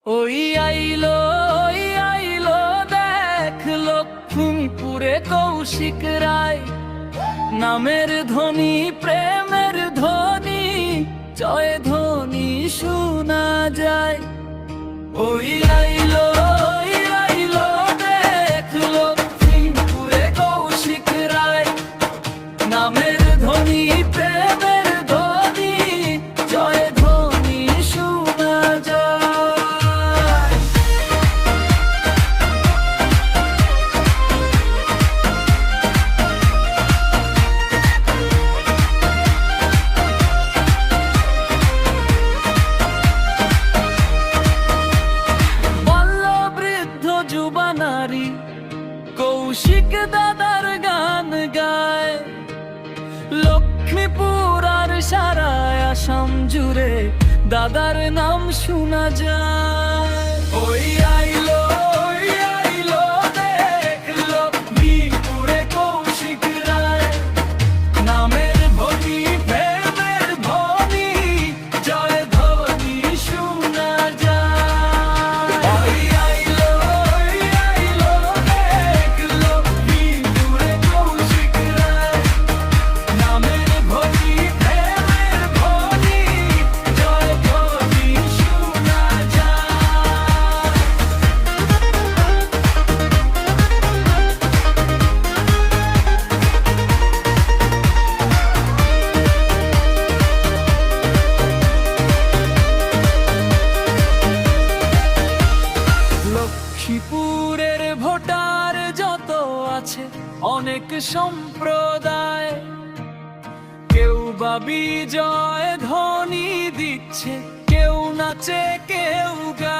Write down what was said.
ওই আইলো ওই আইলো দেখ লক্ষ্মীপুরে কৌশিক রায় নামের ধ্বনি, প্রেমের ধ্বনি, জয় ধ্বনি শোনা যায়। ওই আইলো ওই আইলো দেখ লক্ষ্মীপুরে কৌশিক রায় নামের ধ্বনি, প্রেমের ধ্বনি, জয় ধ্বনি শোনা যায়। যুবা নারী কৌশিক দাদার গান গায়, লক্ষ্মীপুর আর সারা আসাম জুড়ে দাদার নাম শোনা যায়। ওই আইলো ওই আইলো দেখ লক্ষ্মীপুরে কৌশিক রায় নামের ধ্বনি, প্রেমের ধ্বনি, জয় ধ্বনি শোনা যায়। ওই আইলো ওই আইলো দেখ লক্ষ্মীপুরে কৌশিক রায় নামের ধ্বনি, প্রেমের ধ্বনি, জয় ধ্বনি শোনা যায়। লক্ষ্মীপুরের ভোটার যত আছে অনেক সম্প্রদায়, কেউ বা বিজয় ধ্বনি দিচ্ছে, কেউ নাচে কেউ গায়।